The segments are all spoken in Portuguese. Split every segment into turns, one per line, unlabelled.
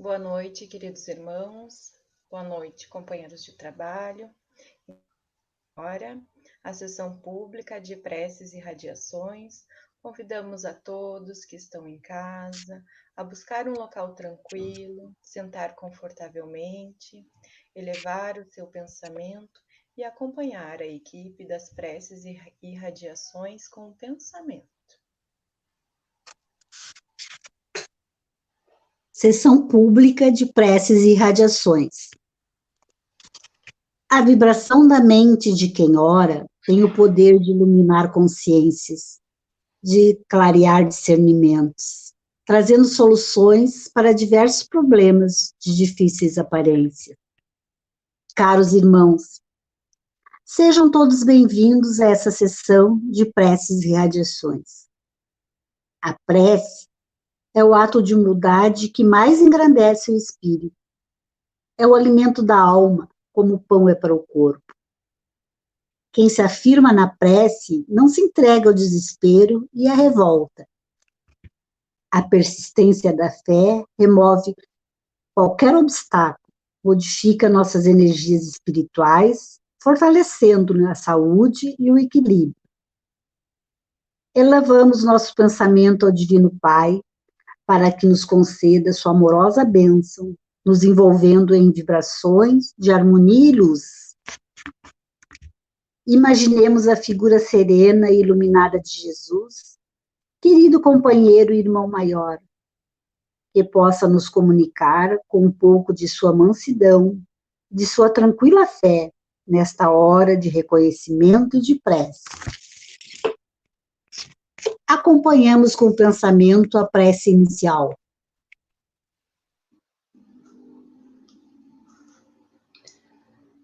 Boa noite, queridos irmãos. Boa noite, companheiros de trabalho. Agora, a sessão pública de preces e radiações. Convidamos a todos que estão em casa a buscar um local tranquilo, sentar confortavelmente, elevar o seu pensamento e acompanhar a equipe das preces e radiações com o pensamento.
Sessão pública de preces e radiações. A vibração da mente de quem ora tem o poder de iluminar consciências, de clarear discernimentos, trazendo soluções para diversos problemas de difíceis aparência. Caros irmãos, sejam todos bem-vindos a essa sessão de preces e radiações. A prece é o ato de humildade que mais engrandece o espírito. É o alimento da alma, como o pão é para o corpo. Quem se afirma na prece não se entrega ao desespero e à revolta. A persistência da fé remove qualquer obstáculo, modifica nossas energias espirituais, fortalecendo a saúde e o equilíbrio. Elevamos nosso pensamento ao Divino Pai, para que nos conceda sua amorosa bênção, nos envolvendo em vibrações de harmonia e luz. Imaginemos a figura serena e iluminada de Jesus, querido companheiro e irmão maior, que possa nos comunicar com um pouco de sua mansidão, de sua tranquila fé, nesta hora de reconhecimento e de prece. Acompanhamos com o pensamento a prece inicial.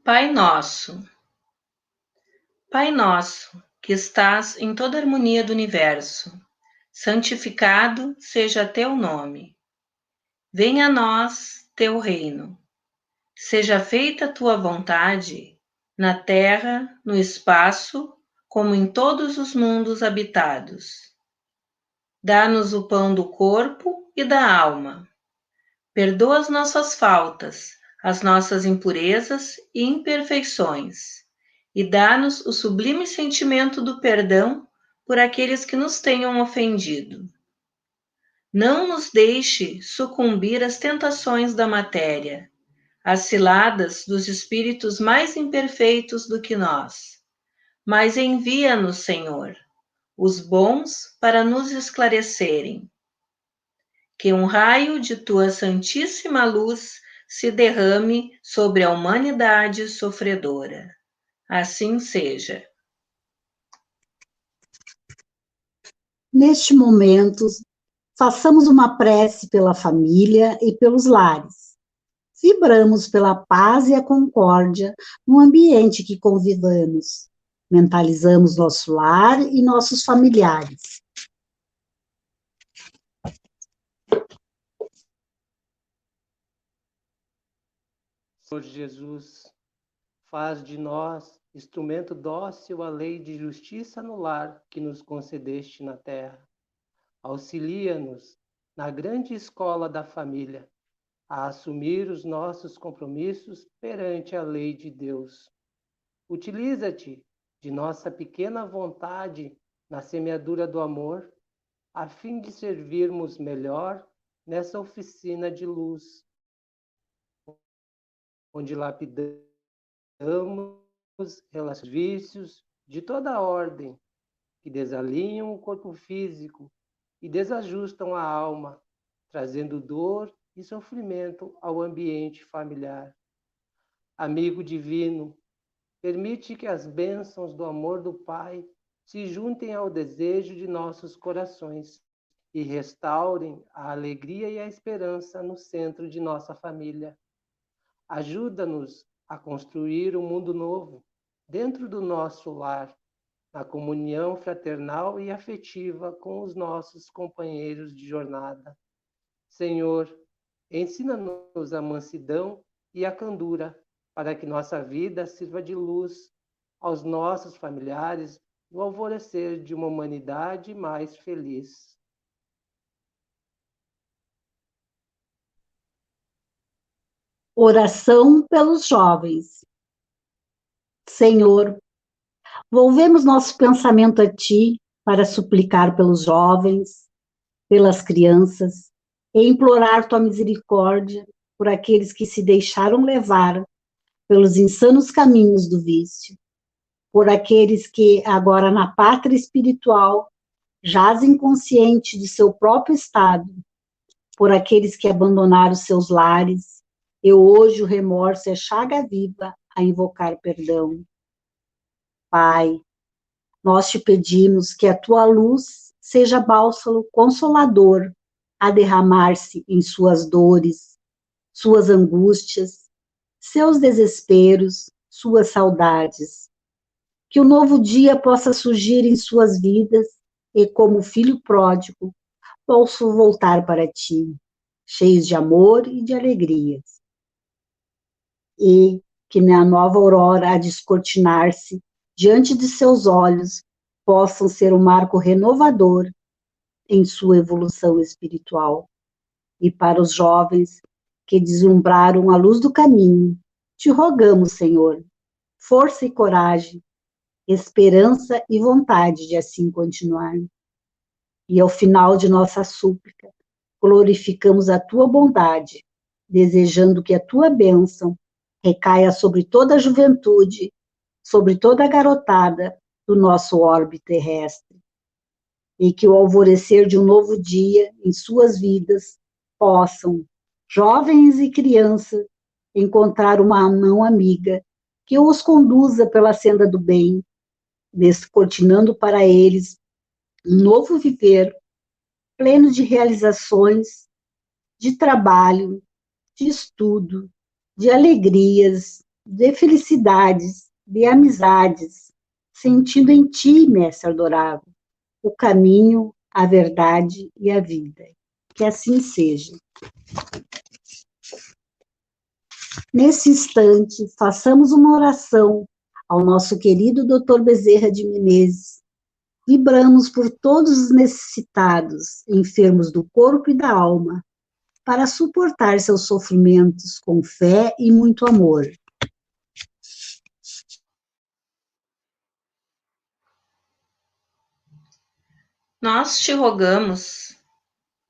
Pai nosso, que estás em toda a harmonia do universo, santificado seja teu nome. Venha a nós teu reino. Seja feita a tua vontade, na terra, no espaço, como em todos os mundos habitados. Dá-nos o pão do corpo e da alma. Perdoa as nossas faltas, as nossas impurezas e imperfeições, e dá-nos o sublime sentimento do perdão por aqueles que nos tenham ofendido. Não nos deixe sucumbir às tentações da matéria, às ciladas dos espíritos mais imperfeitos do que nós, mas envia-nos, Senhor, os bons para nos esclarecerem. Que um raio de tua santíssima luz se derrame sobre a humanidade sofredora. Assim seja.
Neste momento, façamos uma prece pela família e pelos lares. Vibramos pela paz e a concórdia no ambiente que convivamos. Mentalizamos nosso lar e nossos familiares.
Senhor Jesus, faz de nós instrumento dócil à lei de justiça no lar que nos concedeste na terra. Auxilia-nos na grande escola da família a assumir os nossos compromissos perante a lei de Deus. Utiliza-te de nossa pequena vontade na semeadura do amor, a fim de servirmos melhor nessa oficina de luz, onde lapidamos vícios de toda ordem que desalinham o corpo físico e desajustam a alma, trazendo dor e sofrimento ao ambiente familiar. Amigo divino, permite que as bênçãos do amor do Pai se juntem ao desejo de nossos corações e restaurem a alegria e a esperança no centro de nossa família. Ajuda-nos a construir um mundo novo dentro do nosso lar, na comunhão fraternal e afetiva com os nossos companheiros de jornada. Senhor, ensina-nos a mansidão e a candura, para que nossa vida sirva de luz aos nossos familiares no alvorecer de uma humanidade mais feliz.
Oração pelos jovens. Senhor, volvemos nosso pensamento a Ti para suplicar pelos jovens, pelas crianças, e implorar Tua misericórdia por aqueles que se deixaram levar pelos insanos caminhos do vício, por aqueles que, agora na pátria espiritual, jazem conscientes de seu próprio estado, por aqueles que abandonaram seus lares, e hoje o remorso é chaga viva a invocar perdão. Pai, nós te pedimos que a tua luz seja bálsamo consolador a derramar-se em suas dores, suas angústias, seus desesperos, suas saudades. Que o novo dia possa surgir em suas vidas e, como filho pródigo, possam voltar para ti, cheios de amor e de alegrias. E que na nova aurora a descortinar-se diante de seus olhos possam ser um marco renovador em sua evolução espiritual. E para os jovens que deslumbraram a luz do caminho, te rogamos, Senhor, força e coragem, esperança e vontade de assim continuar. E ao final de nossa súplica, glorificamos a tua bondade, desejando que a tua bênção recaia sobre toda a juventude, sobre toda a garotada do nosso orbe terrestre, e que o alvorecer de um novo dia em suas vidas possam, jovens e crianças, encontrar uma mão amiga que os conduza pela senda do bem, descortinando para eles um novo viver, pleno de realizações, de trabalho, de estudo, de alegrias, de felicidades, de amizades, sentindo em ti, Mestre adorável, o caminho, a verdade e a vida. Que assim seja. Nesse instante, façamos uma oração ao nosso querido Dr. Bezerra de Menezes. Vibramos por todos os necessitados, enfermos do corpo e da alma, para suportar seus sofrimentos com fé e muito amor.
Nós te rogamos,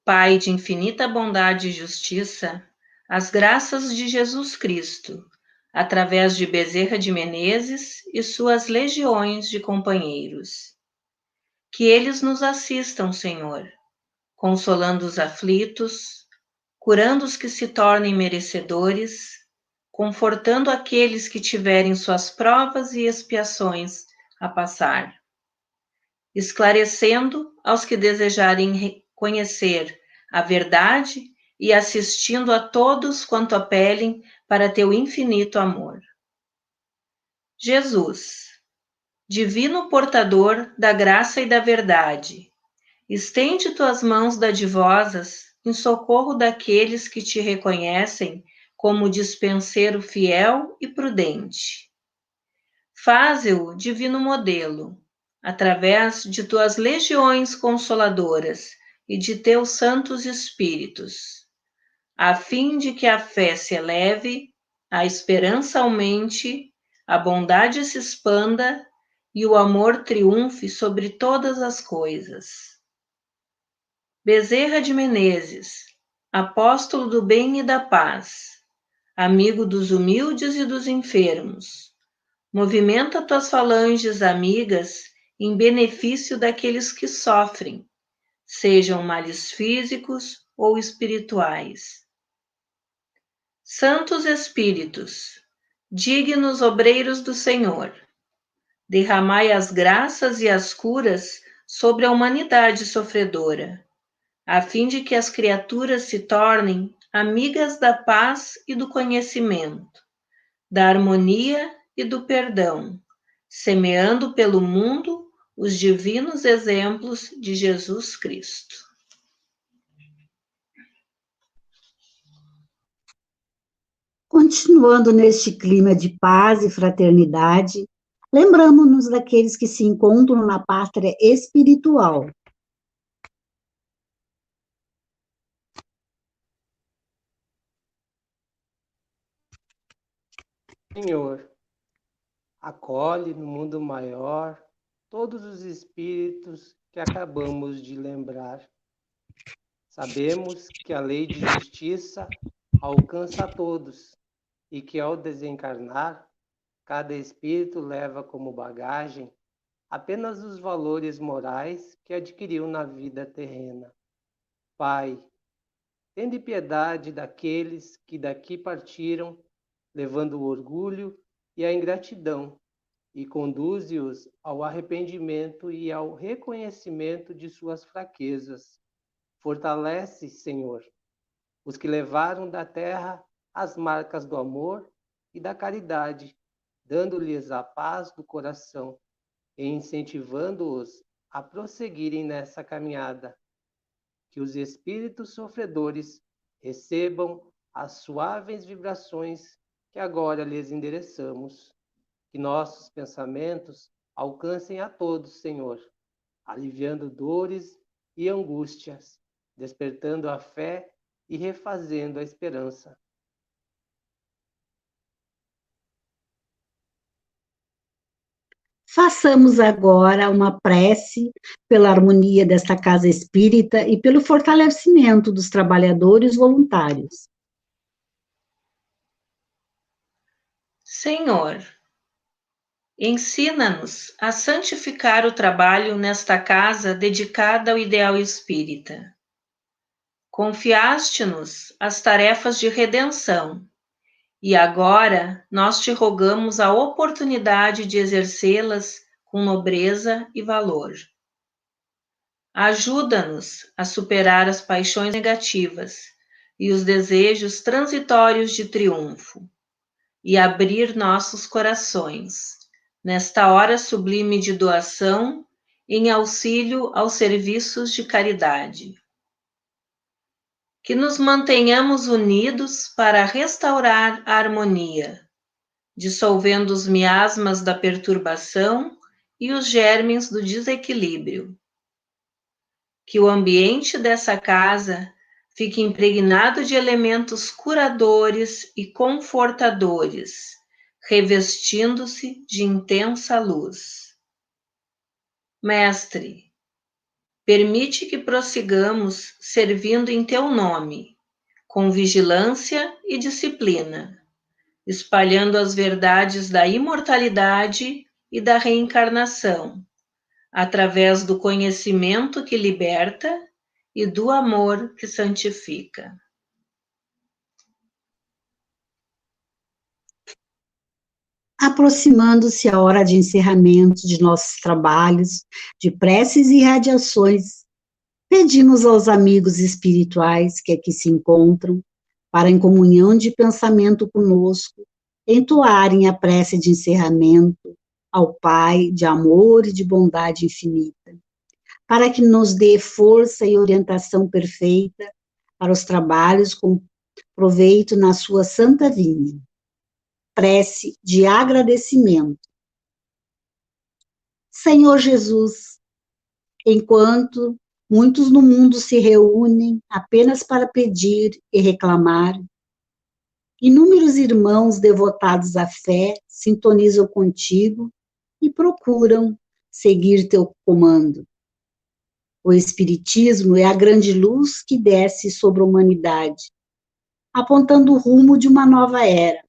Pai de infinita bondade e justiça, as graças de Jesus Cristo, através de Bezerra de Menezes e suas legiões de companheiros. Que eles nos assistam, Senhor, consolando os aflitos, curando os que se tornem merecedores, confortando aqueles que tiverem suas provas e expiações a passar, esclarecendo aos que desejarem conhecer a verdade e assistindo a todos quanto apelem para teu infinito amor. Jesus, divino portador da graça e da verdade, estende tuas mãos dadivosas em socorro daqueles que te reconhecem como dispenseiro fiel e prudente. Faze-o divino modelo, através de tuas legiões consoladoras e de teus santos espíritos, a fim de que a fé se eleve, a esperança aumente, a bondade se expanda e o amor triunfe sobre todas as coisas. Bezerra de Menezes, apóstolo do bem e da paz, amigo dos humildes e dos enfermos, movimenta tuas falanges amigas em benefício daqueles que sofrem, sejam males físicos ou espirituais. Santos Espíritos, dignos obreiros do Senhor, derramai as graças e as curas sobre a humanidade sofredora, a fim de que as criaturas se tornem amigas da paz e do conhecimento, da harmonia e do perdão, semeando pelo mundo os divinos exemplos de Jesus Cristo.
Continuando neste clima de paz e fraternidade, lembramos-nos daqueles que se encontram na pátria espiritual.
Senhor, acolhe no mundo maior todos os espíritos que acabamos de lembrar. Sabemos que a lei de justiça alcança a todos e que, ao desencarnar, cada espírito leva como bagagem apenas os valores morais que adquiriu na vida terrena. Pai, tende piedade daqueles que daqui partiram, levando o orgulho e a ingratidão, e conduze-os ao arrependimento e ao reconhecimento de suas fraquezas. Fortalece, Senhor, os que levaram da terra as marcas do amor e da caridade, dando-lhes a paz do coração e incentivando-os a prosseguirem nessa caminhada. Que os espíritos sofredores recebam as suaves vibrações que agora lhes endereçamos. Que nossos pensamentos alcancem a todos, Senhor, aliviando dores e angústias, despertando a fé e refazendo a esperança.
Façamos agora uma prece pela harmonia desta casa espírita e pelo fortalecimento dos trabalhadores voluntários.
Senhor, ensina-nos a santificar o trabalho nesta casa dedicada ao ideal espírita. Confiaste-nos as tarefas de redenção, e agora nós te rogamos a oportunidade de exercê-las com nobreza e valor. Ajuda-nos a superar as paixões negativas e os desejos transitórios de triunfo, e abrir nossos corações, nesta hora sublime de doação, em auxílio aos serviços de caridade. Que nos mantenhamos unidos para restaurar a harmonia, dissolvendo os miasmas da perturbação e os germes do desequilíbrio. Que o ambiente dessa casa fique impregnado de elementos curadores e confortadores, revestindo-se de intensa luz. Mestre, permite que prossigamos servindo em teu nome, com vigilância e disciplina, espalhando as verdades da imortalidade e da reencarnação, através do conhecimento que liberta e do amor que santifica.
Aproximando-se a hora de encerramento de nossos trabalhos, de preces e radiações, pedimos aos amigos espirituais que aqui se encontram, para em comunhão de pensamento conosco, entoarem a prece de encerramento ao Pai de amor e de bondade infinita, para que nos dê força e orientação perfeita para os trabalhos com proveito na sua santa vinha. Prece de agradecimento. Senhor Jesus, enquanto muitos no mundo se reúnem apenas para pedir e reclamar, inúmeros irmãos devotados à fé sintonizam contigo e procuram seguir teu comando. O Espiritismo é a grande luz que desce sobre a humanidade, apontando o rumo de uma nova era.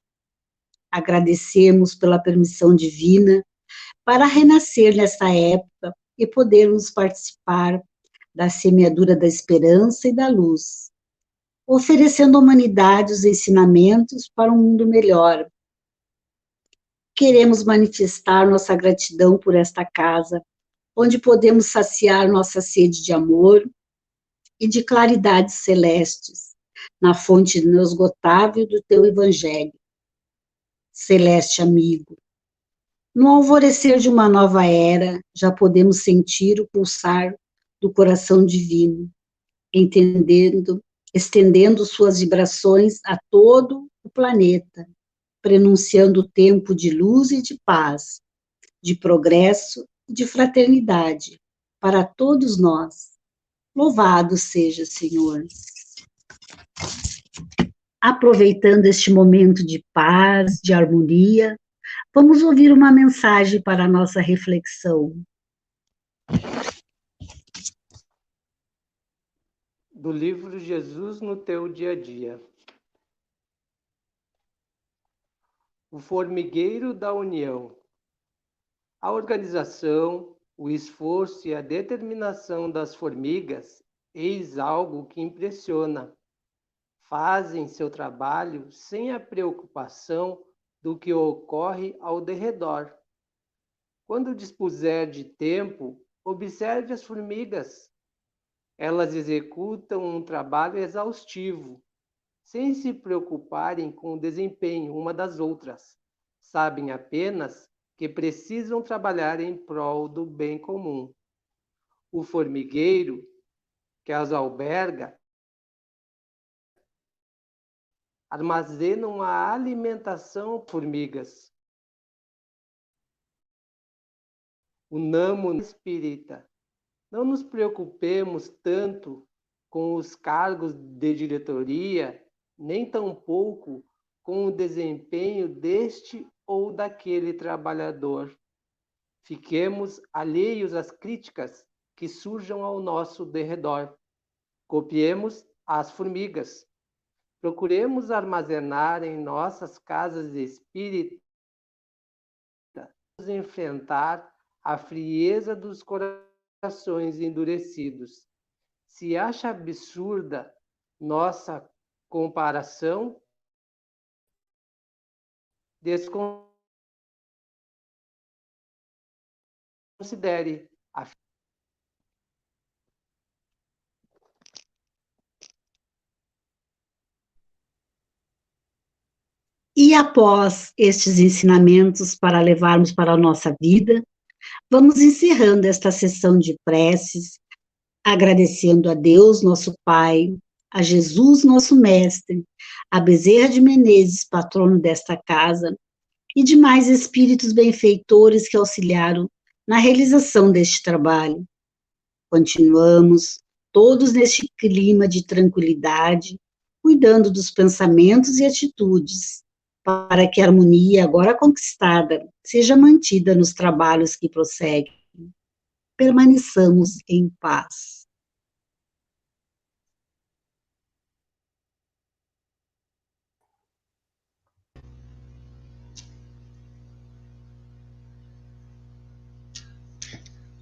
Agradecemos pela permissão divina para renascer nesta época e podermos participar da semeadura da esperança e da luz, oferecendo à humanidade os ensinamentos para um mundo melhor. Queremos manifestar nossa gratidão por esta casa, onde podemos saciar nossa sede de amor e de claridades celestes, na fonte inesgotável do teu Evangelho. Celeste amigo, no alvorecer de uma nova era, já podemos sentir o pulsar do coração divino, estendendo suas vibrações a todo o planeta, prenunciando o tempo de luz e de paz, de progresso e de fraternidade para todos nós. Louvado seja, Senhor. Aproveitando este momento de paz, de harmonia, vamos ouvir uma mensagem para a nossa reflexão.
Do livro Jesus no Teu Dia a Dia. O formigueiro da união. A organização, o esforço e a determinação das formigas, eis algo que impressiona. Fazem seu trabalho sem a preocupação do que ocorre ao derredor. Quando dispuser de tempo, observe as formigas. Elas executam um trabalho exaustivo, sem se preocuparem com o desempenho uma das outras. Sabem apenas que precisam trabalhar em prol do bem comum. O formigueiro que as alberga armazenam a alimentação formigas. Unamo espírita. Não nos preocupemos tanto com os cargos de diretoria, nem tampouco com o desempenho deste ou daquele trabalhador. Fiquemos alheios às críticas que surjam ao nosso derredor. Copiemos as formigas. Procuremos armazenar em nossas casas espíritas, enfrentar a frieza dos corações endurecidos. Se acha absurda nossa comparação, desconsidere a
E após estes ensinamentos para levarmos para a nossa vida, vamos encerrando esta sessão de preces, agradecendo a Deus, nosso Pai, a Jesus, nosso Mestre, a Bezerra de Menezes, patrono desta casa, e demais espíritos benfeitores que auxiliaram na realização deste trabalho. Continuamos todos neste clima de tranquilidade, cuidando dos pensamentos e atitudes, para que a harmonia agora conquistada seja mantida nos trabalhos que prosseguem. Permaneçamos em paz.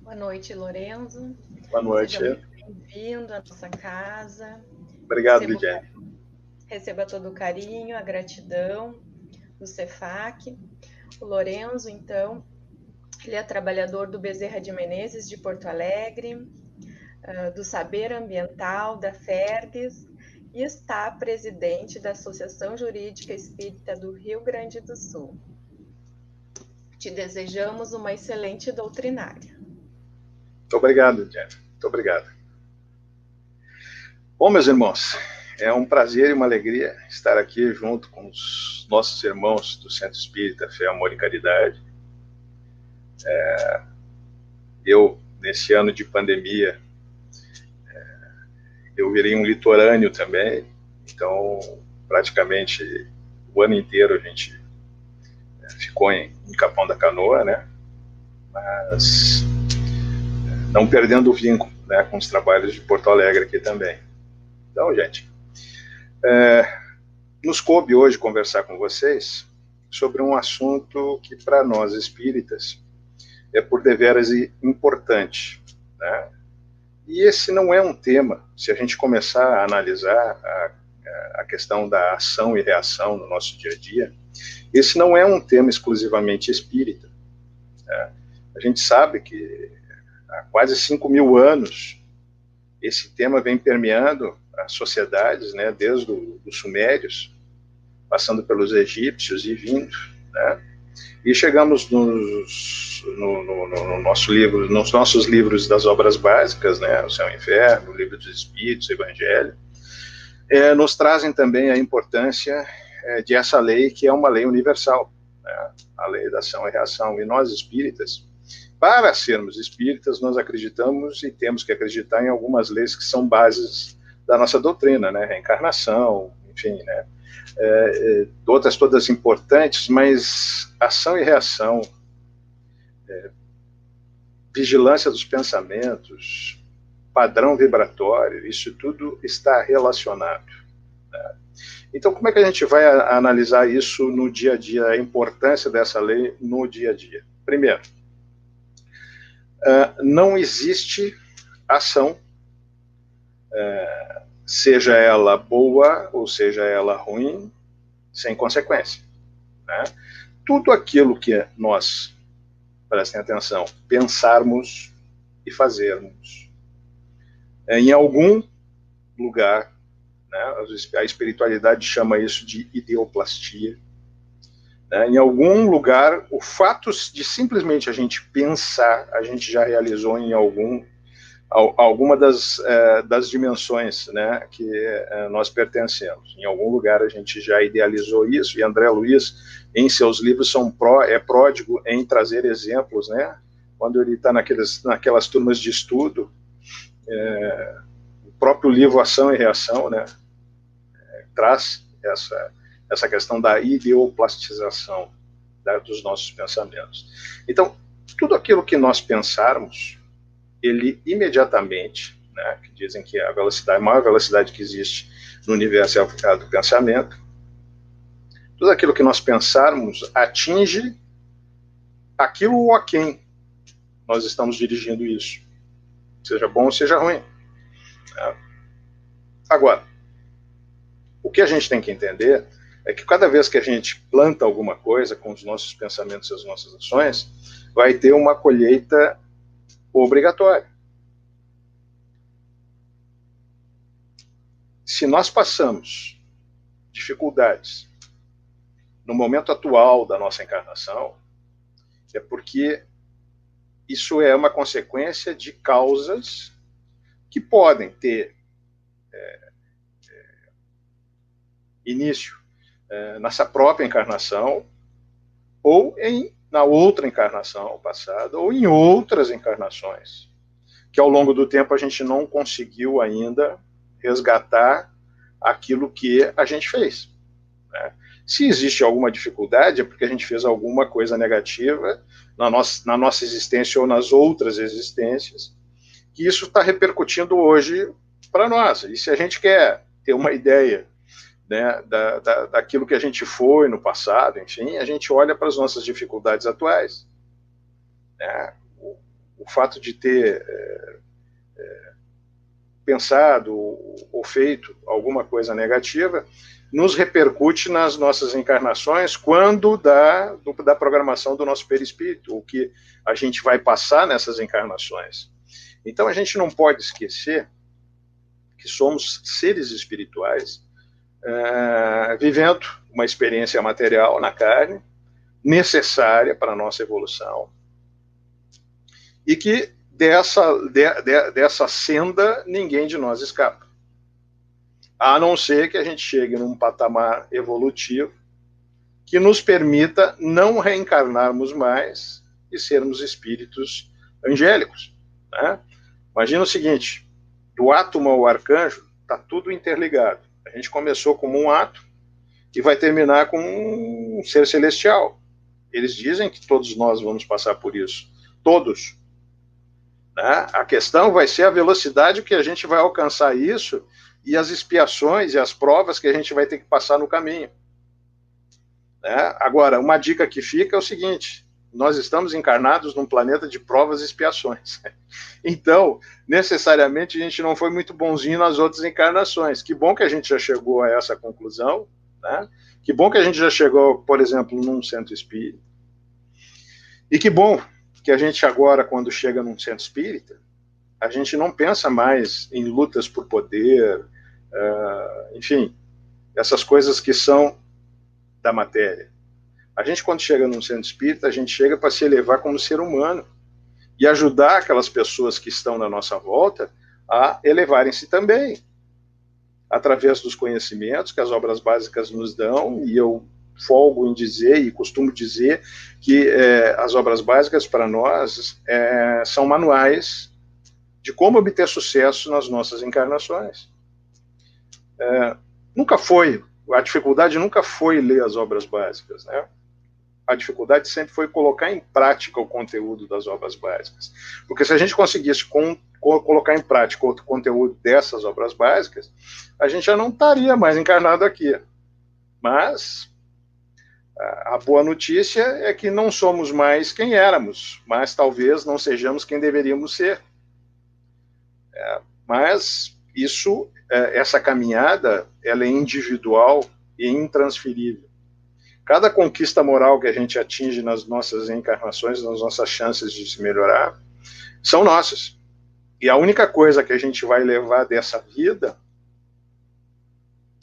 Boa noite, Lorenzo.
Boa noite.
Seja muito bem-vindo à nossa casa.
Obrigado, Lidiane.
Receba todo o carinho, a gratidão do CEFAC. O Lorenzo, então, ele é trabalhador do Bezerra de Menezes de Porto Alegre, do Saber Ambiental, da FERGS, e está presidente da Associação Jurídica Espírita do Rio Grande do Sul. Te desejamos uma excelente doutrinária.
Muito obrigado, Lidiane. Muito obrigado. Bom, meus irmãos, é um prazer e uma alegria estar aqui junto com os nossos irmãos do Centro Espírita Fé, Amor e Caridade. Eu, nesse ano de pandemia, eu virei um litorâneo também, então, praticamente, o ano inteiro a gente ficou em Capão da Canoa, né? Mas não perdendo o vínculo, né, com os trabalhos de Porto Alegre aqui também. Então, gente, nos coube hoje conversar com vocês sobre um assunto que, para nós espíritas, é por deveras importante, né? E esse não é um tema, se a gente começar a analisar a questão da ação e reação no nosso dia a dia, esse não é um tema exclusivamente espírita, né? A gente sabe que há quase 5.000 anos esse tema vem permeando as sociedades, né, desde os sumérios, passando pelos egípcios e vindo, né? E chegamos no nosso livro, nos nossos livros das obras básicas, né, o Céu e o Inferno, o Livro dos Espíritos, o Evangelho, nos trazem também a importância de essa lei, que é uma lei universal, né, a lei da ação e reação. E nós espíritas, para sermos espíritas, nós acreditamos e temos que acreditar em algumas leis que são bases da nossa doutrina, né, reencarnação, enfim, né, outras todas importantes, mas ação e reação, vigilância dos pensamentos, padrão vibratório, isso tudo está relacionado. Né? Então, como é que a gente vai analisar isso no dia a dia, a importância dessa lei no dia a dia? Primeiro, não existe ação, seja ela boa ou seja ela ruim, sem consequência. Né? Tudo aquilo que nós, prestem atenção, pensarmos e fazermos, em algum lugar, né, a espiritualidade chama isso de ideoplastia, né, em algum lugar, o fato de simplesmente a gente pensar, a gente já realizou em alguma das dimensões, né, que nós pertencemos. Em algum lugar a gente já idealizou isso, e André Luiz, em seus livros, é pródigo em trazer exemplos, né, quando ele está naquelas turmas de estudo, o próprio livro Ação e Reação, né, traz essa questão da ideoplastização, né, dos nossos pensamentos. Então, tudo aquilo que nós pensarmos, ele imediatamente, né, que dizem que a maior velocidade que existe no universo é a do pensamento, tudo aquilo que nós pensarmos atinge aquilo ou a quem nós estamos dirigindo isso, seja bom ou seja ruim. Agora, o que a gente tem que entender é que cada vez que a gente planta alguma coisa com os nossos pensamentos e as nossas ações, vai ter uma colheita obrigatória. Se nós passamos dificuldades no momento atual da nossa encarnação, é porque isso é uma consequência de causas que podem ter início nessa própria encarnação, ou na outra encarnação passada, ou em outras encarnações, que ao longo do tempo a gente não conseguiu ainda resgatar aquilo que a gente fez. Né? Se existe alguma dificuldade, é porque a gente fez alguma coisa negativa na nossa existência ou nas outras existências, que isso está repercutindo hoje para nós. E se a gente quer ter uma ideia, né, daquilo que a gente foi no passado, enfim, a gente olha para as nossas dificuldades atuais. Né? O fato de ter pensado ou feito alguma coisa negativa nos repercute nas nossas encarnações quando da programação do nosso perispírito, o que a gente vai passar nessas encarnações. Então a gente não pode esquecer que somos seres espirituais vivendo uma experiência material na carne, necessária para a nossa evolução, e que dessa senda ninguém de nós escapa. A não ser que a gente chegue num patamar evolutivo que nos permita não reencarnarmos mais e sermos espíritos angélicos. Né? Imagina o seguinte, do átomo ao arcanjo, está tudo interligado. A gente começou como um átomo e vai terminar com um ser celestial. Eles dizem que todos nós vamos passar por isso. Todos. Né? A questão vai ser a velocidade que a gente vai alcançar isso e as expiações e as provas que a gente vai ter que passar no caminho. Né? Agora, uma dica que fica é o seguinte, nós estamos encarnados num planeta de provas e expiações. Então, necessariamente, a gente não foi muito bonzinho nas outras encarnações. Que bom que a gente já chegou a essa conclusão, né? Que bom que a gente já chegou, por exemplo, num centro espírita. E que bom que a gente agora, quando chega num centro espírita, a gente não pensa mais em lutas por poder, enfim, essas coisas que são da matéria. A gente, quando chega num centro espírita, a gente chega para se elevar como ser humano e ajudar aquelas pessoas que estão na nossa volta a elevarem-se também, através dos conhecimentos que as obras básicas nos dão, e eu folgo em dizer e costumo dizer que as obras básicas para nós são manuais de como obter sucesso nas nossas encarnações. Nunca foi a dificuldade nunca foi ler as obras básicas, né? A dificuldade sempre foi colocar em prática o conteúdo das obras básicas. Porque se a gente conseguisse colocar em prática o conteúdo dessas obras básicas, a gente já não estaria mais encarnado aqui. Mas a boa notícia é que não somos mais quem éramos, mas talvez não sejamos quem deveríamos ser. Mas isso, essa caminhada, ela é individual e intransferível. Cada conquista moral que a gente atinge nas nossas encarnações, nas nossas chances de se melhorar, são nossas. E a única coisa que a gente vai levar dessa vida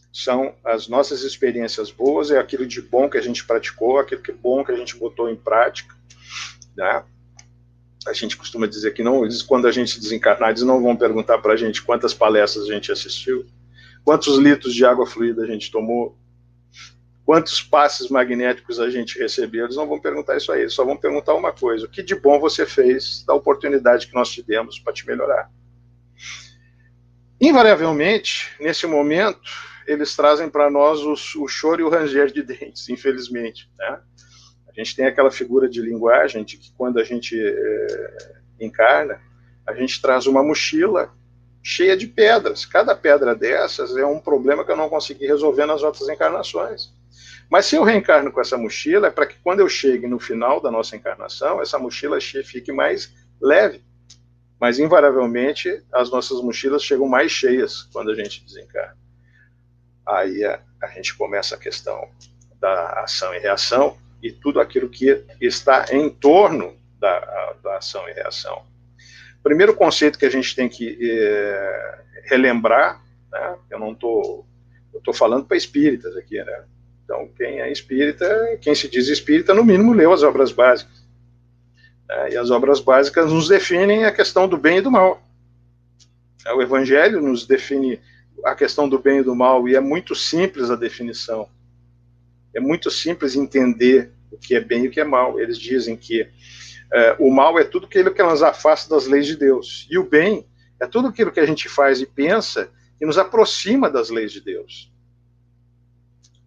são as nossas experiências boas, é aquilo de bom que a gente praticou, aquilo que bom que a gente botou em prática, né? A gente costuma dizer que não, quando a gente desencarnar, eles não vão perguntar para a gente quantas palestras a gente assistiu, quantos litros de água fluida a gente tomou, quantos passes magnéticos a gente recebeu. Eles não vão perguntar isso aí, eles só vão perguntar uma coisa: o que de bom você fez da oportunidade que nós te demos para te melhorar? Invariavelmente, nesse momento, eles trazem para nós o choro e o ranger de dentes, infelizmente, né? A gente tem aquela figura de linguagem de que quando a gente encarna, a gente traz uma mochila cheia de pedras. Cada pedra dessas é um problema que eu não consegui resolver nas outras encarnações. Mas se eu reencarno com essa mochila, é para que quando eu chegue no final da nossa encarnação, essa mochila fique mais leve. Mas, invariavelmente, as nossas mochilas chegam mais cheias quando a gente desencarna. Aí a gente começa a questão da ação e reação e tudo aquilo que está em torno da ação e reação. O primeiro conceito que a gente tem que relembrar, né, eu estou falando para espíritas aqui, né? Então, quem é espírita, quem se diz espírita, no mínimo leu as obras básicas. E as obras básicas nos definem a questão do bem e do mal. O Evangelho nos define a questão do bem e do mal, e é muito simples a definição. É muito simples entender o que é bem e o que é mal. Eles dizem que o mal é tudo aquilo que nos afasta das leis de Deus, e o bem é tudo aquilo que a gente faz e pensa que nos aproxima das leis de Deus.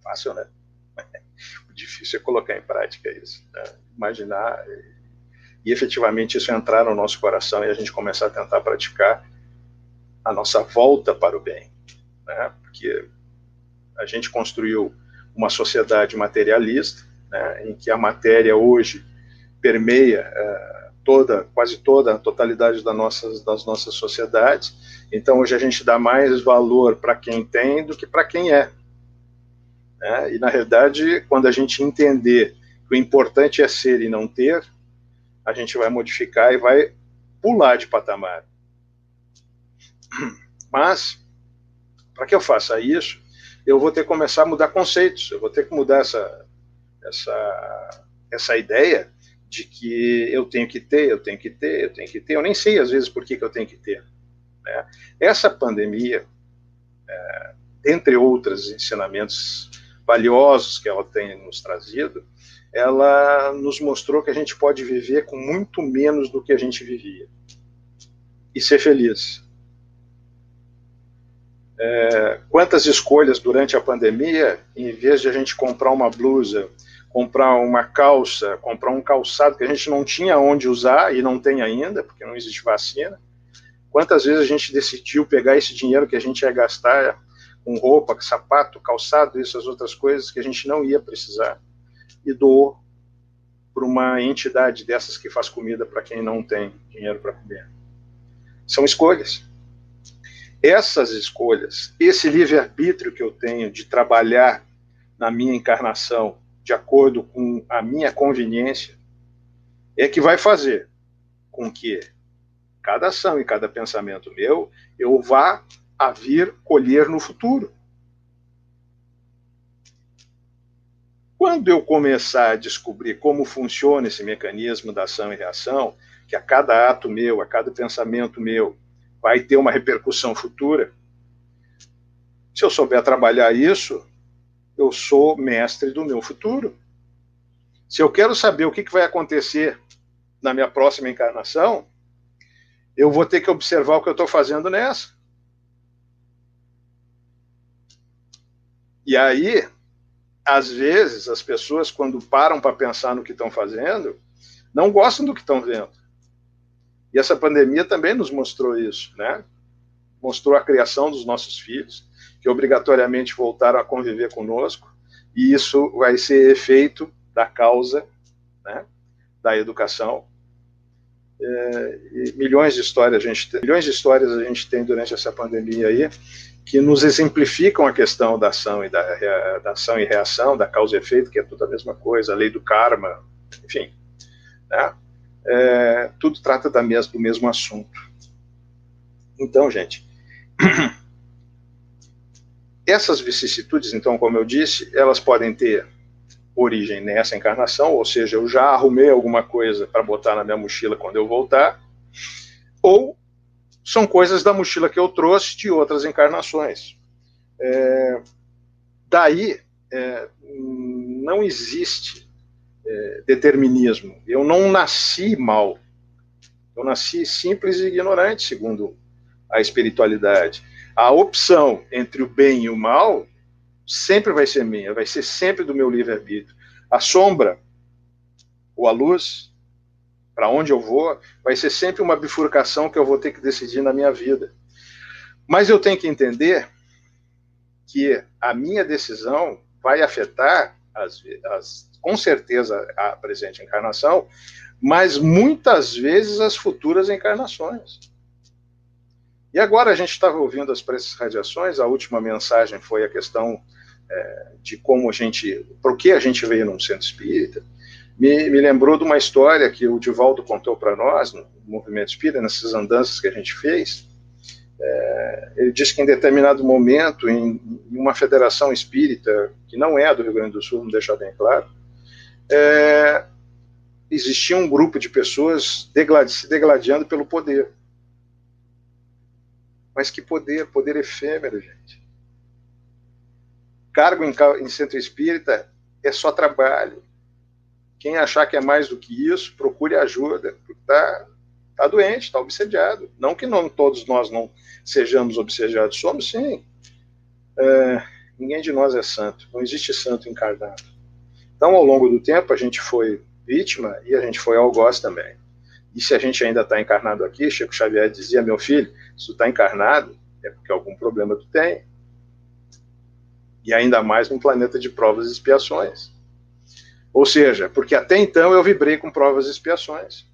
Fácil, né? O difícil é colocar em prática isso, né? Imaginar e efetivamente isso entrar no nosso coração e a gente começar a tentar praticar a nossa volta para o bem, né? Porque a gente construiu uma sociedade materialista, né, em que a matéria hoje permeia quase toda a totalidade das nossas sociedades. Então hoje a gente dá mais valor para quem tem do que para quem é. E na realidade, quando a gente entender que o importante é ser e não ter, a gente vai modificar e vai pular de patamar. Mas, para que eu faça isso, eu vou ter que começar a mudar conceitos, eu vou ter que mudar essa ideia de que eu tenho que ter, eu nem sei às vezes por que eu tenho que ter, né? Essa pandemia, entre outros ensinamentos valiosos que ela tem nos trazido, ela nos mostrou que a gente pode viver com muito menos do que a gente vivia e ser feliz. Quantas escolhas durante a pandemia, em vez de a gente comprar uma blusa, comprar uma calça, comprar um calçado que a gente não tinha onde usar e não tem ainda, porque não existe vacina, quantas vezes a gente decidiu pegar esse dinheiro que a gente ia gastar com roupa, sapato, calçado, essas outras coisas que a gente não ia precisar, e doou para uma entidade dessas que faz comida para quem não tem dinheiro para comer. São escolhas. Essas escolhas, esse livre-arbítrio que eu tenho de trabalhar na minha encarnação de acordo com a minha conveniência, é que vai fazer com que cada ação e cada pensamento meu, eu vá a vir colher no futuro. Quando eu começar a descobrir como funciona esse mecanismo da ação e reação, que a cada ato meu, a cada pensamento meu, vai ter uma repercussão futura, se eu souber trabalhar isso, eu sou mestre do meu futuro. Se eu quero saber o que vai acontecer na minha próxima encarnação, eu vou ter que observar o que eu estou fazendo nessa. E aí, às vezes, as pessoas, quando param para pensar no que estão fazendo, não gostam do que estão vendo. E essa pandemia também nos mostrou isso, né? Mostrou a criação dos nossos filhos, que obrigatoriamente voltaram a conviver conosco, e isso vai ser efeito da causa, né, da educação. E milhões de histórias a gente tem durante essa pandemia aí, que nos exemplificam a questão da ação e da ação e reação, da causa e efeito, que é tudo a mesma coisa, a lei do karma, enfim, né? Tudo trata do mesmo assunto. Então, gente, essas vicissitudes, então, como eu disse, elas podem ter origem nessa encarnação, ou seja, eu já arrumei alguma coisa para botar na minha mochila quando eu voltar, ou são coisas da mochila que eu trouxe de outras encarnações. Daí, não existe determinismo. Eu não nasci mal. Eu nasci simples e ignorante, segundo a espiritualidade. A opção entre o bem e o mal sempre vai ser minha, vai ser sempre do meu livre-arbítrio. A sombra ou a luz, para onde eu vou, vai ser sempre uma bifurcação que eu vou ter que decidir na minha vida. Mas eu tenho que entender que a minha decisão vai afetar, com certeza, a presente encarnação, mas muitas vezes as futuras encarnações. E agora a gente estava ouvindo as preces radiações, a última mensagem foi a questão de como por que a gente veio num centro espírita. Me lembrou de uma história que o Divaldo contou para nós, no movimento espírita, nessas andanças que a gente fez. Ele disse que em determinado momento, em uma federação espírita, que não é do Rio Grande do Sul, vamos deixar bem claro, existia um grupo de pessoas se degladiando pelo poder. Mas que poder? Poder efêmero, gente. Cargo em centro espírita é só trabalho. Quem achar que é mais do que isso, procure ajuda, porque está doente, está obsediado. Não que todos nós não sejamos obsediados, somos sim. Ninguém de nós é santo, não existe santo encarnado. Então, ao longo do tempo, a gente foi vítima e a gente foi algoz também. E se a gente ainda está encarnado aqui, Chico Xavier dizia, meu filho, se tu está encarnado, é porque algum problema tu tem. E ainda mais num planeta de provas e expiações. Ou seja, porque até então eu vibrei com provas e expiações.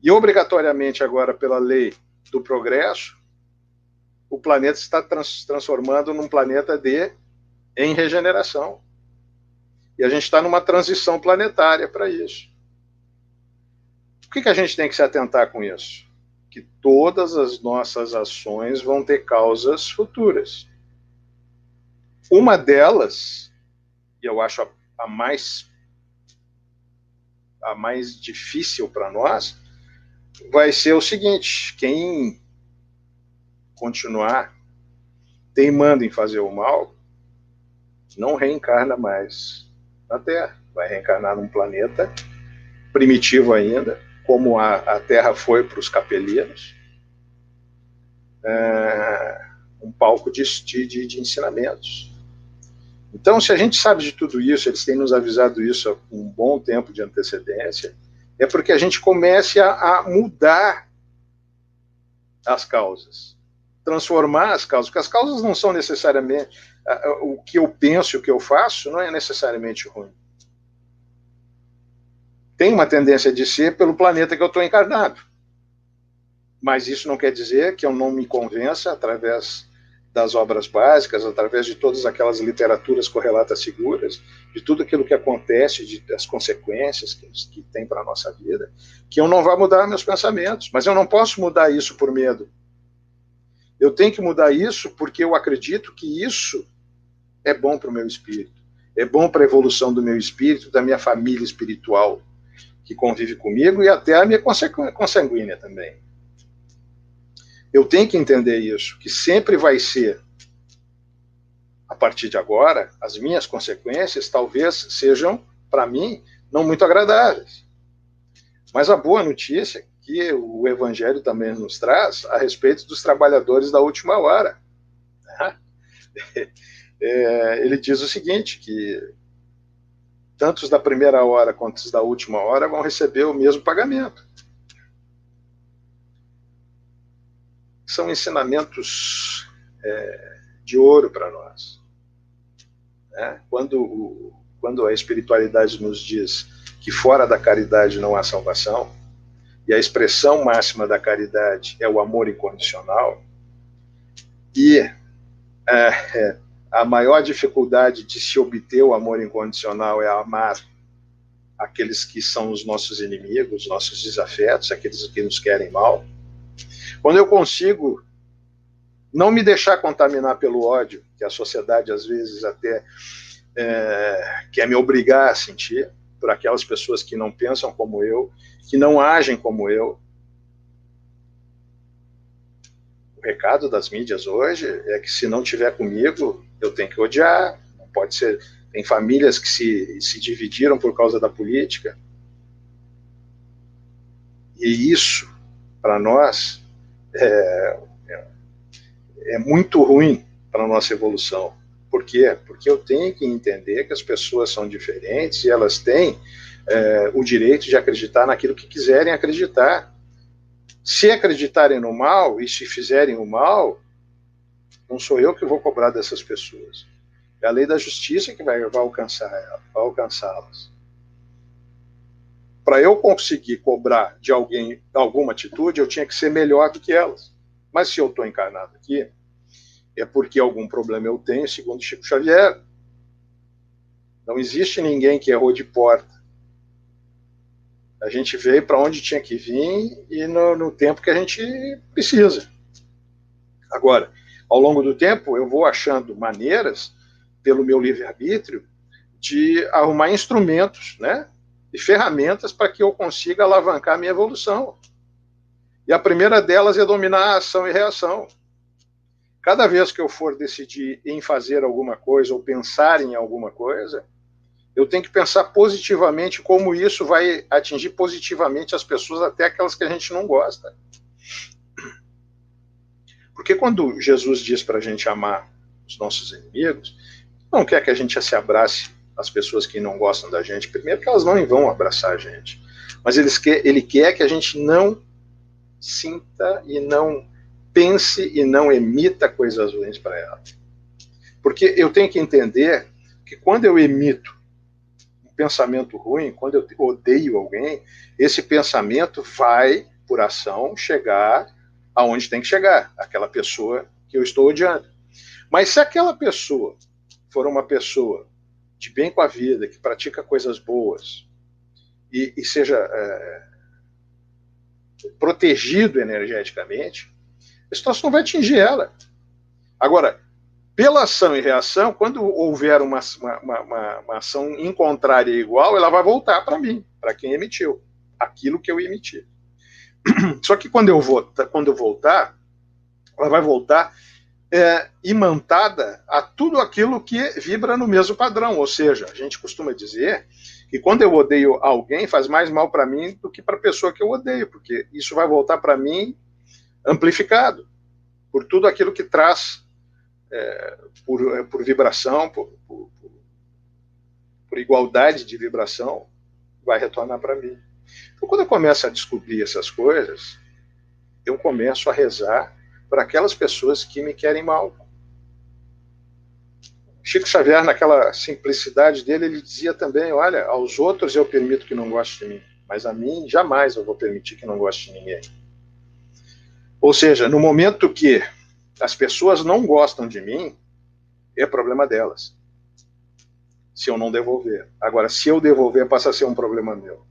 E obrigatoriamente agora, pela lei do progresso, o planeta está transformando num planeta em regeneração. E a gente está numa transição planetária para isso. O que a gente tem que se atentar com isso? Que todas as nossas ações vão ter causas futuras. Uma delas, e eu acho a mais difícil para nós, vai ser o seguinte: quem continuar teimando em fazer o mal, não reencarna mais na Terra. Vai reencarnar num planeta primitivo ainda, como a Terra foi para os capelinos, um palco de ensinamentos. Então, se a gente sabe de tudo isso, eles têm nos avisado isso há um bom tempo de antecedência, é porque a gente comece a mudar as causas, transformar as causas, porque as causas não são necessariamente o que eu penso, o que eu faço, não é necessariamente ruim. Tem uma tendência de ser pelo planeta que eu estou encarnado. Mas isso não quer dizer que eu não me convença, através das obras básicas, através de todas aquelas literaturas correlatas seguras, de tudo aquilo que acontece, das consequências que tem para a nossa vida, que eu não vá mudar meus pensamentos. Mas eu não posso mudar isso por medo. Eu tenho que mudar isso porque eu acredito que isso é bom para o meu espírito. É bom para a evolução do meu espírito, da minha família espiritual, que convive comigo, e até a minha consanguínea também. Eu tenho que entender isso, que sempre vai ser, a partir de agora, as minhas consequências talvez sejam, para mim, não muito agradáveis. Mas a boa notícia que o Evangelho também nos traz a respeito dos trabalhadores da última hora. ele diz o seguinte, que tanto os da primeira hora quanto os da última hora vão receber o mesmo pagamento. São ensinamentos de ouro para nós. Quando a espiritualidade nos diz que fora da caridade não há salvação, e a expressão máxima da caridade é o amor incondicional, e a maior dificuldade de se obter o amor incondicional é amar aqueles que são os nossos inimigos, nossos desafetos, aqueles que nos querem mal. Quando eu consigo não me deixar contaminar pelo ódio, que a sociedade às vezes até quer me obrigar a sentir, por aquelas pessoas que não pensam como eu, que não agem como eu. O recado das mídias hoje é que se não tiver comigo, eu tenho que odiar. Não pode ser. Tem famílias que se dividiram por causa da política. E isso, para nós, é muito ruim para a nossa evolução. Por quê? Porque eu tenho que entender que as pessoas são diferentes e elas têm o direito de acreditar naquilo que quiserem acreditar. Se acreditarem no mal e se fizerem o mal, não sou eu que vou cobrar dessas pessoas. É a lei da justiça que vai alcançá-las. Para eu conseguir cobrar de alguém alguma atitude, eu tinha que ser melhor do que elas. Mas se eu estou encarnado aqui, é porque algum problema eu tenho, segundo Chico Xavier. Não existe ninguém que errou de porta. A gente veio para onde tinha que vir e no tempo que a gente precisa. Agora, ao longo do tempo, eu vou achando maneiras, pelo meu livre-arbítrio, de arrumar instrumentos, né, e ferramentas para que eu consiga alavancar a minha evolução. E a primeira delas é dominar a ação e reação. Cada vez que eu for decidir em fazer alguma coisa ou pensar em alguma coisa, eu tenho que pensar positivamente como isso vai atingir positivamente as pessoas, até aquelas que a gente não gosta. Porque quando Jesus diz para a gente amar os nossos inimigos, não quer que a gente se abrace as pessoas que não gostam da gente, primeiro que elas não vão abraçar a gente, mas ele quer que a gente não sinta e não pense e não emita coisas ruins para ela. Porque eu tenho que entender que quando eu emito um pensamento ruim, quando eu odeio alguém, esse pensamento vai, por ação, chegar aonde tem que chegar, aquela pessoa que eu estou odiando. Mas se aquela pessoa for uma pessoa de bem com a vida, que pratica coisas boas e seja protegido energeticamente, a situação não vai atingir ela. Agora, pela ação e reação, quando houver uma ação em contrária e igual, ela vai voltar para mim, para quem emitiu aquilo que eu emiti. Só que quando eu voltar, ela vai voltar imantada a tudo aquilo que vibra no mesmo padrão. Ou seja, a gente costuma dizer que quando eu odeio alguém, faz mais mal para mim do que para a pessoa que eu odeio, porque isso vai voltar para mim amplificado por tudo aquilo que traz por vibração, por igualdade de vibração, vai retornar para mim. Então, quando eu começo a descobrir essas coisas, eu começo a rezar para aquelas pessoas que me querem mal. Chico Xavier, naquela simplicidade dele, ele dizia também, olha, aos outros eu permito que não gostem de mim, mas a mim jamais eu vou permitir que não goste de ninguém. Ou seja, no momento que as pessoas não gostam de mim, é problema delas. Se eu não devolver. Agora, se eu devolver, passa a ser um problema meu.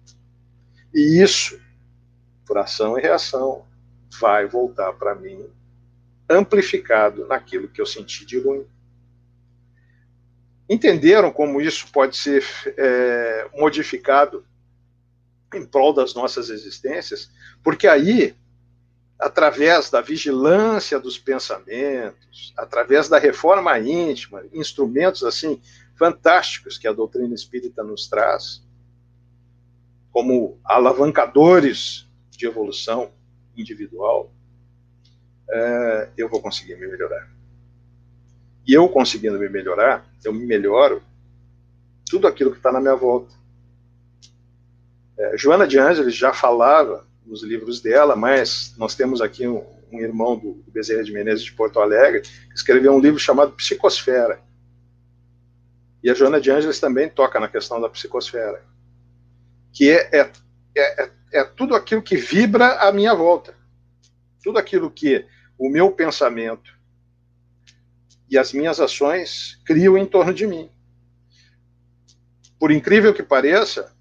E isso, por ação e reação, vai voltar para mim amplificado naquilo que eu senti de ruim. Entenderam como isso pode ser modificado em prol das nossas existências? Porque aí, através da vigilância dos pensamentos, através da reforma íntima, instrumentos assim fantásticos que a doutrina espírita nos traz, como alavancadores de evolução individual, eu vou conseguir me melhorar. E eu conseguindo me melhorar, eu me melhoro tudo aquilo que está na minha volta. Joana de Ângeles já falava nos livros dela, mas nós temos aqui um irmão do Bezerra de Menezes de Porto Alegre, que escreveu um livro chamado Psicosfera. E a Joana de Ângeles também toca na questão da psicosfera, que é tudo aquilo que vibra à minha volta. Tudo aquilo que o meu pensamento e as minhas ações criam em torno de mim. Por incrível que pareça,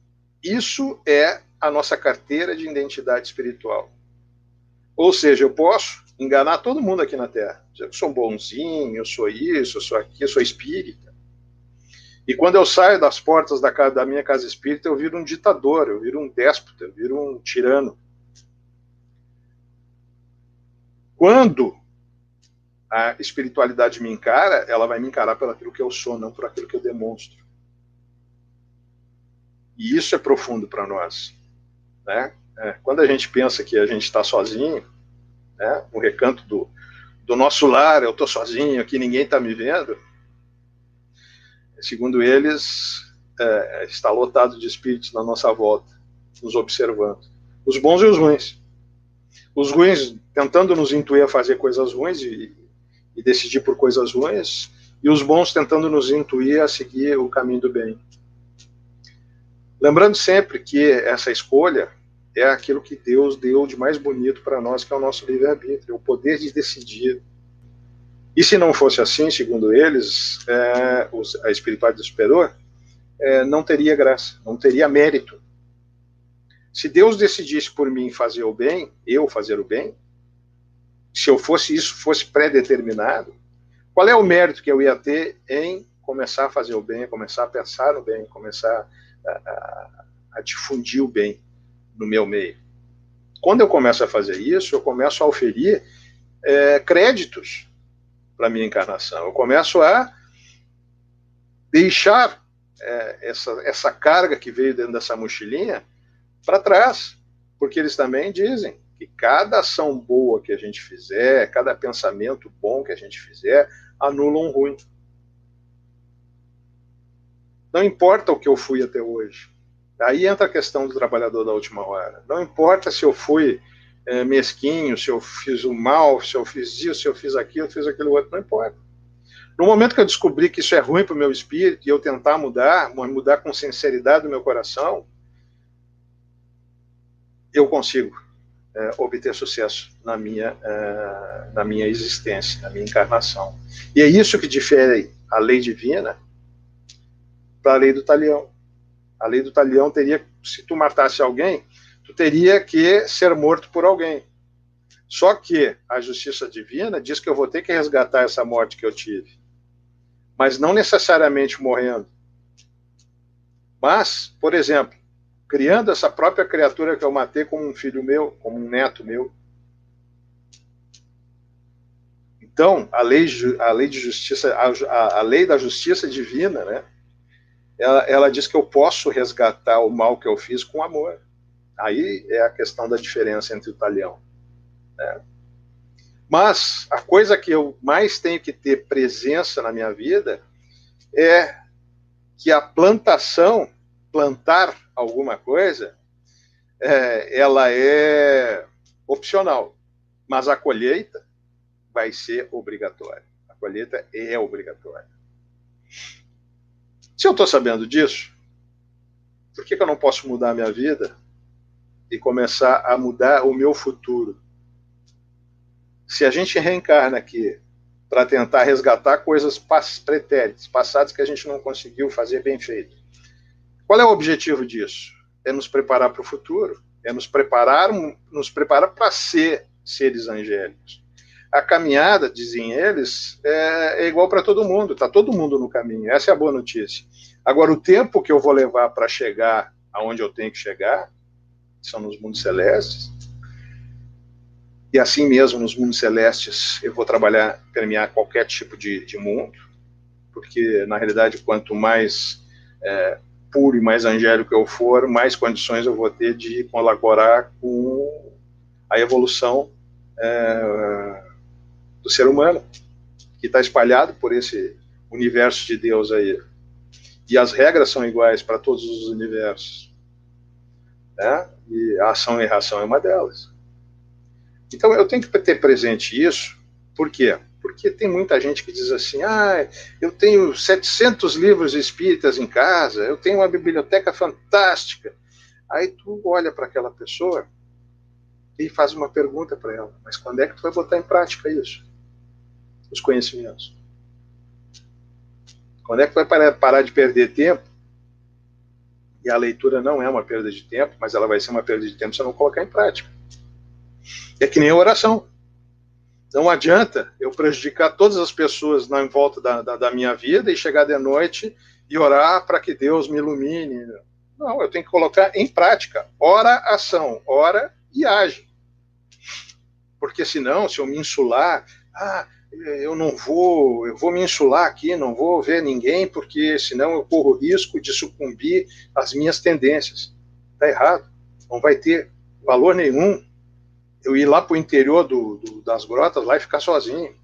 isso é a nossa carteira de identidade espiritual. Ou seja, eu posso enganar todo mundo aqui na Terra. Eu sou bonzinho, eu sou isso, eu sou aquilo, eu sou espírita. E quando eu saio das portas da minha casa espírita, eu viro um ditador, eu viro um déspota, eu viro um tirano. Quando a espiritualidade me encara, ela vai me encarar pelo aquilo que eu sou, não por aquilo que eu demonstro. E isso é profundo para nós, né? Quando a gente pensa que a gente está sozinho, né, no recanto do nosso lar, eu estou sozinho, aqui ninguém está me vendo, segundo eles, está lotado de espíritos na nossa volta, nos observando. Os bons e os ruins. Os ruins tentando nos intuir a fazer coisas ruins e decidir por coisas ruins, e os bons tentando nos intuir a seguir o caminho do bem. Lembrando sempre que essa escolha é aquilo que Deus deu de mais bonito para nós, que é o nosso livre-arbítrio, o poder de decidir. E se não fosse assim, segundo eles, a espiritualidade superior não teria graça, não teria mérito. Se Deus decidisse por mim fazer o bem, eu fazer o bem, se eu fosse isso, fosse pré-determinado, qual é o mérito que eu ia ter em começar a fazer o bem, começar a pensar no bem, começar a difundir o bem no meu meio? Quando eu começo a fazer isso, eu começo a oferir créditos para a minha encarnação. Eu começo a deixar essa carga que veio dentro dessa mochilinha para trás, porque eles também dizem que cada ação boa que a gente fizer, cada pensamento bom que a gente fizer, anula um ruim. Não importa o que eu fui até hoje. Aí entra a questão do trabalhador da última hora. Não importa se eu fui mesquinho, se eu fiz o mal, se eu fiz isso, se eu fiz aquilo outro, não importa. No momento que eu descobri que isso é ruim para o meu espírito e eu tentar mudar com sinceridade do meu coração, eu consigo obter sucesso na minha existência, na minha encarnação. E é isso que difere a lei divina para a lei do talião. A lei do talião teria, se tu matasse alguém, tu teria que ser morto por alguém. Só que a justiça divina diz que eu vou ter que resgatar essa morte que eu tive. Mas não necessariamente morrendo. Mas, por exemplo, criando essa própria criatura que eu matei como um filho meu, como um neto meu. Então, a lei de justiça, a lei da justiça divina, né? Ela diz que eu posso resgatar o mal que eu fiz com amor. Aí é a questão da diferença entre o talião. Né? Mas a coisa que eu mais tenho que ter presença na minha vida é que a plantar alguma coisa, ela é opcional, mas a colheita vai ser obrigatória. A colheita é obrigatória. Se eu estou sabendo disso, por que eu não posso mudar a minha vida e começar a mudar o meu futuro? Se a gente reencarna aqui para tentar resgatar coisas pretéritas, passadas que a gente não conseguiu fazer bem feito, qual é o objetivo disso? É nos preparar para o futuro, é nos preparar para ser seres angélicos. A caminhada, dizem eles, é igual para todo mundo, está todo mundo no caminho, essa é a boa notícia. Agora, o tempo que eu vou levar para chegar aonde eu tenho que chegar, são nos mundos celestes, e assim mesmo nos mundos celestes eu vou permear qualquer tipo de mundo, porque na realidade quanto mais puro e mais angélico eu for, mais condições eu vou ter de colaborar com a evolução do ser humano, que está espalhado por esse universo de Deus aí. E as regras são iguais para todos os universos. Né? E a ação e reação é uma delas. Então eu tenho que ter presente isso. Por quê? Porque tem muita gente que diz assim, eu tenho 700 livros espíritas em casa, eu tenho uma biblioteca fantástica. Aí tu olha para aquela pessoa e faz uma pergunta para ela, mas quando é que tu vai botar em prática isso? Os conhecimentos. Quando é que tu vai parar de perder tempo? E a leitura não é uma perda de tempo, mas ela vai ser uma perda de tempo se eu não colocar em prática. É que nem a oração. Não adianta eu prejudicar todas as pessoas em volta da minha vida e chegar de noite e orar para que Deus me ilumine. Não, eu tenho que colocar em prática. Ora, ação. Ora e age. Porque senão, se eu me insular, eu vou me insular aqui, não vou ver ninguém, porque senão eu corro risco de sucumbir às minhas tendências. Está errado. Não vai ter valor nenhum eu ir lá para o interior das grotas lá e ficar sozinho.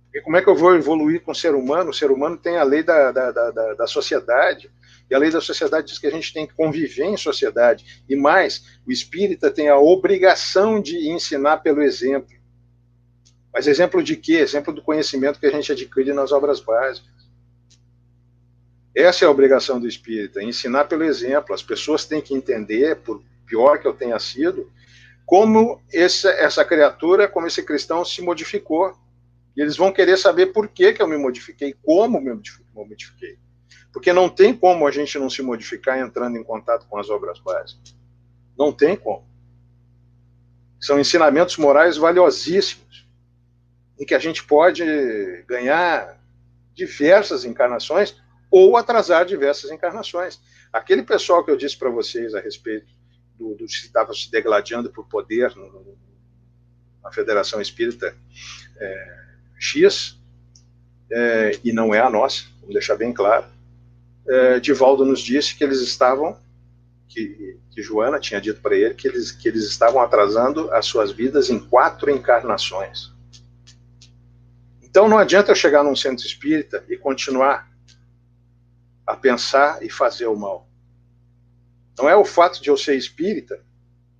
Porque como é que eu vou evoluir com o ser humano? O ser humano tem a lei da sociedade, e a lei da sociedade diz que a gente tem que conviver em sociedade. E mais, o espírita tem a obrigação de ensinar pelo exemplo. Mas exemplo de quê? Exemplo do conhecimento que a gente adquire nas obras básicas. Essa é a obrigação do espírita, ensinar pelo exemplo. As pessoas têm que entender, por pior que eu tenha sido, como essa criatura, como esse cristão se modificou. E eles vão querer saber por que eu me modifiquei, como me modifiquei. Porque não tem como a gente não se modificar entrando em contato com as obras básicas. Não tem como. São ensinamentos morais valiosíssimos, em que a gente pode ganhar diversas encarnações ou atrasar diversas encarnações. Aquele pessoal que eu disse para vocês a respeito do que estava se degladiando por poder na Federação Espírita X, e não é a nossa, vamos deixar bem claro, Divaldo nos disse que eles estavam, que Joana tinha dito para ele, que eles estavam atrasando as suas vidas em 4 encarnações. Então não adianta eu chegar num centro espírita e continuar a pensar e fazer o mal. Não é o fato de eu ser espírita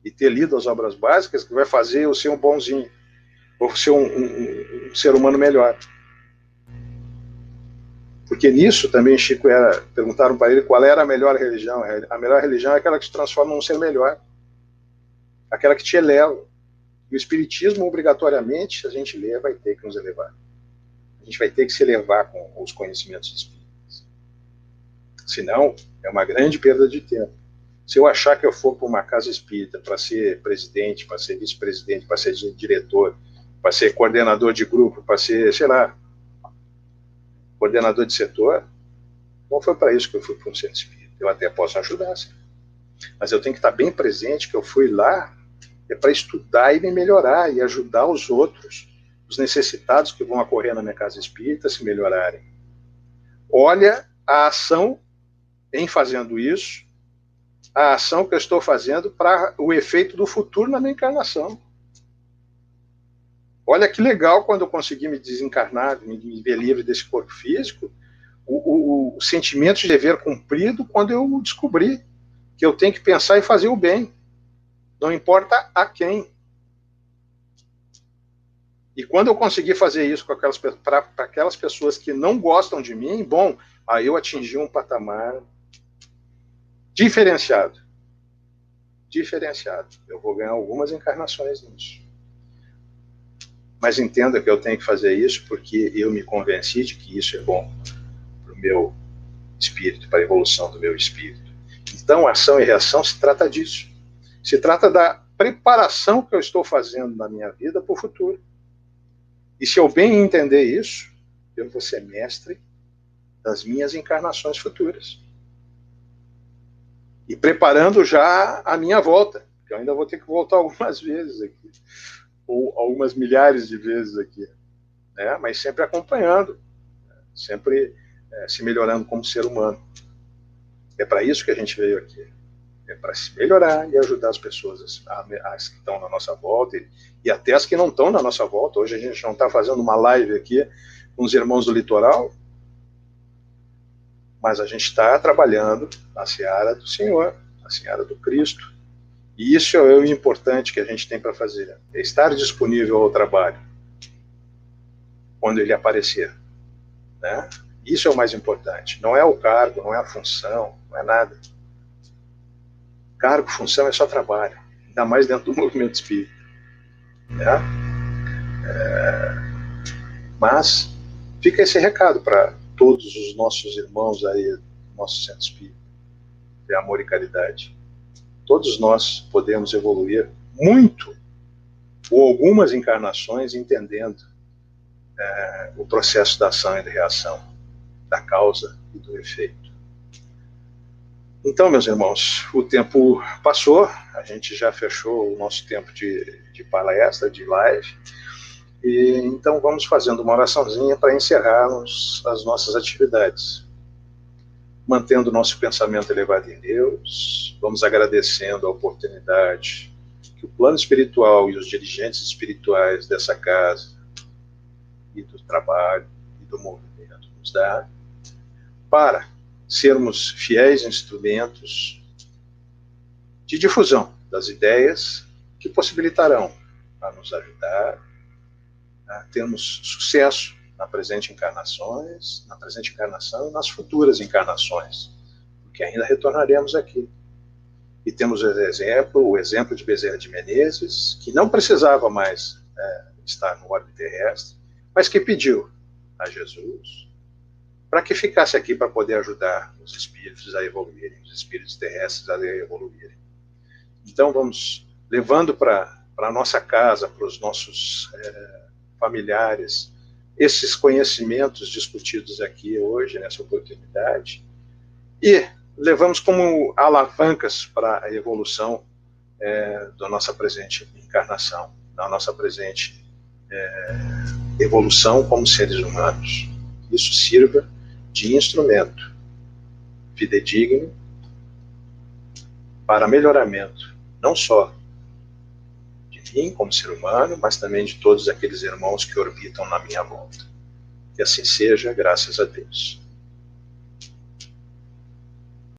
e ter lido as obras básicas que vai fazer eu ser um bonzinho, ou ser um ser humano melhor. Porque nisso também, Chico, perguntaram para ele qual era a melhor religião. A melhor religião é aquela que te transforma num ser melhor, aquela que te eleva. E o espiritismo, obrigatoriamente, se a gente ler, vai ter que nos elevar. A gente vai ter que se elevar com os conhecimentos espíritas. Senão, é uma grande perda de tempo. Se eu achar que eu for para uma casa espírita para ser presidente, para ser vice-presidente, para ser diretor, para ser coordenador de grupo, para ser, sei lá, coordenador de setor, não foi para isso que eu fui para um centro espírita. Eu até posso ajudar, sim. Mas eu tenho que estar bem presente que eu fui lá para estudar e me melhorar e ajudar os outros, os necessitados que vão ocorrer na minha casa espírita, se melhorarem. Olha a ação em fazendo isso, a ação que eu estou fazendo para o efeito do futuro na minha encarnação. Olha que legal quando eu consegui me desencarnar, me ver livre desse corpo físico, o sentimento de dever cumprido quando eu descobri que eu tenho que pensar e fazer o bem. Não importa a quem. E quando eu consegui fazer isso para aquelas pessoas que não gostam de mim, bom, aí eu atingi um patamar diferenciado. Diferenciado. Eu vou ganhar algumas encarnações nisso. Mas entenda que eu tenho que fazer isso porque eu me convenci de que isso é bom para o meu espírito, para a evolução do meu espírito. Então, ação e reação se trata disso. Se trata da preparação que eu estou fazendo na minha vida para o futuro. E se eu bem entender isso, eu vou ser mestre das minhas encarnações futuras. E preparando já a minha volta, que eu ainda vou ter que voltar algumas vezes aqui, ou algumas milhares de vezes aqui, né? Mas sempre acompanhando, sempre se melhorando como ser humano. É para isso que a gente veio aqui. É para se melhorar e ajudar as pessoas, as que estão na nossa volta e até as que não estão na nossa volta. Hoje a gente não está fazendo uma live aqui com os irmãos do litoral, mas a gente está trabalhando na seara do Senhor, na seara do Cristo. E isso é o importante que a gente tem para fazer, é estar disponível ao trabalho quando ele aparecer, né? Isso é o mais importante. Não é o cargo, não é a função, não é nada. Cargo, função é só trabalho, ainda mais dentro do movimento espírita, né? Mas fica esse recado para todos os nossos irmãos aí do nosso centro espírita, de amor e caridade. Todos nós podemos evoluir muito, ou algumas encarnações, entendendo o processo da ação e da reação, da causa e do efeito. Então, meus irmãos, o tempo passou, a gente já fechou o nosso tempo de palestra, de live, e então vamos fazendo uma oraçãozinha para encerrarmos as nossas atividades. Mantendo o nosso pensamento elevado em Deus, vamos agradecendo a oportunidade que o plano espiritual e os dirigentes espirituais dessa casa e do trabalho e do movimento nos dá, para sermos fiéis instrumentos de difusão das ideias que possibilitarão a nos ajudar a termos sucesso na presente encarnação e nas futuras encarnações, porque ainda retornaremos aqui. E temos o exemplo de Bezerra de Menezes, que não precisava mais estar no orbe terrestre, mas que pediu a Jesus para que ficasse aqui para poder ajudar os espíritos a evoluírem, os espíritos terrestres a evoluírem. Então vamos levando para a nossa casa, para os nossos familiares, esses conhecimentos discutidos aqui hoje, nessa oportunidade, e levamos como alavancas para a evolução da nossa presente encarnação, da nossa presente evolução como seres humanos. Isso sirva de instrumento fidedigno para melhoramento, não só de mim como ser humano, mas também de todos aqueles irmãos que orbitam na minha volta. Que assim seja, graças a Deus.